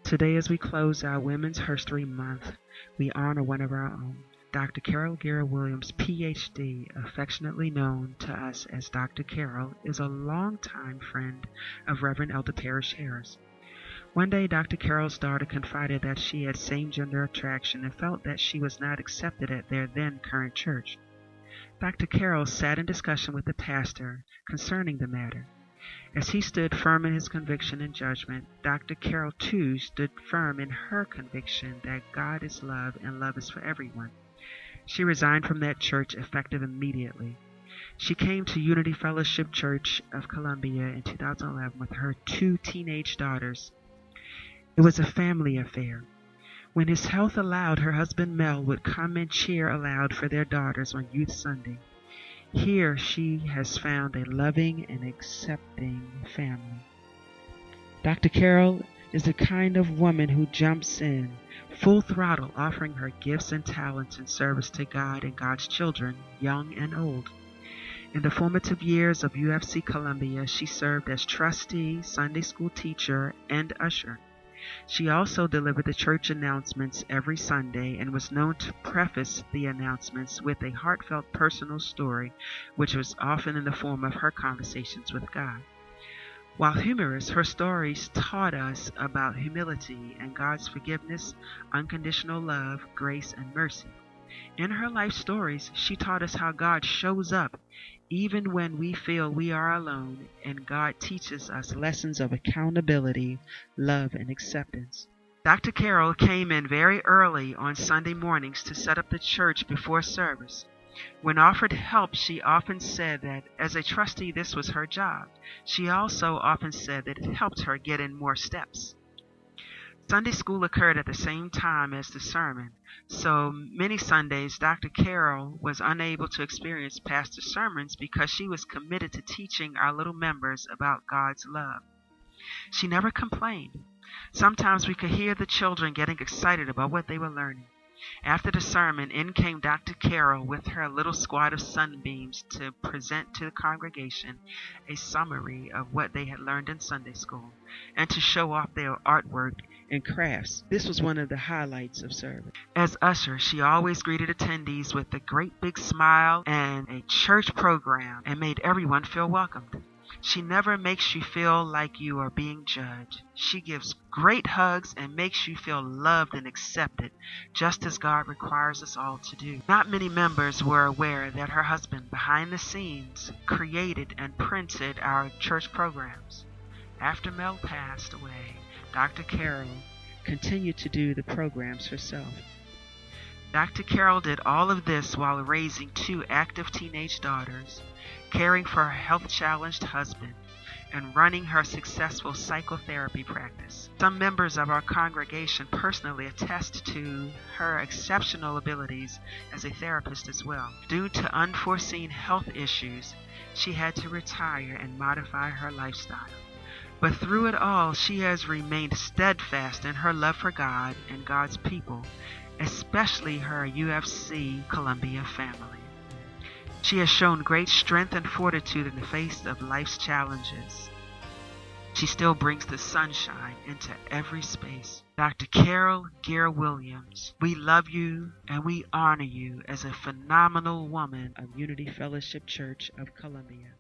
Today, as we close out Women's Herstory Month, we honor one of our own, Dr. Carol Geer-Williams, Ph.D., affectionately known to us as Dr. Carol, is a longtime friend of Reverend Elder Parrish Harris. One day, Dr. Carol's daughter confided that she had same-gender attraction and felt that she was not accepted at their then-current church. Dr. Carol sat in discussion with the pastor concerning the matter. As he stood firm in his conviction and judgment, Dr. Carol, too, stood firm in her conviction that God is love and love is for everyone. She resigned from that church effective immediately. She came to Unity Fellowship Church of Columbia in 2011 with her 2 teenage daughters. It was a family affair. When his health allowed, her husband Mel would come and cheer aloud for their daughters on Youth Sunday. Here she has found a loving and accepting family. Dr. Carol is the kind of woman who jumps in, full throttle, offering her gifts and talents in service to God and God's children, young and old. In the formative years of UFC Columbia, she served as trustee, Sunday school teacher, and usher. She also delivered the church announcements every Sunday and was known to preface the announcements with a heartfelt personal story, which was often in the form of her conversations with God. While humorous, her stories taught us about humility and God's forgiveness, unconditional love, grace, and mercy. In her life stories, she taught us how God shows up even when we feel we are alone, and God teaches us lessons of accountability, love, and acceptance. Dr. Carol came in very early on Sunday mornings to set up the church before service. When offered help, she often said that as a trustee, this was her job. She also often said that it helped her get in more steps. Sunday school occurred at the same time as the sermon, so many Sundays Dr. Carol was unable to experience pastor's sermons because she was committed to teaching our little members about God's love. She never complained. Sometimes we could hear the children getting excited about what they were learning. After the sermon, in came Dr. Carol with her little squad of sunbeams to present to the congregation a summary of what they had learned in Sunday school and to show off their artwork and crafts. This was one of the highlights of service. As usher, she always greeted attendees with a great big smile and a church program and made everyone feel welcomed. She never makes you feel like you are being judged. She gives great hugs and makes you feel loved and accepted, just as God requires us all to do. Not many members were aware that her husband, behind the scenes, created and printed our church programs. After Mel passed away, Dr. Carol continued to do the programs herself. Dr. Carol did all of this while raising 2 active teenage daughters, caring for her health-challenged husband, and running her successful psychotherapy practice. Some members of our congregation personally attest to her exceptional abilities as a therapist as well. Due to unforeseen health issues, she had to retire and modify her lifestyle. But through it all, she has remained steadfast in her love for God and God's people, especially her UFC Columbia family. She has shown great strength and fortitude in the face of life's challenges. She still brings the sunshine into every space. Dr. Carol Geer-Williams, we love you and we honor you as a phenomenal woman of Unity Fellowship Church of Columbia.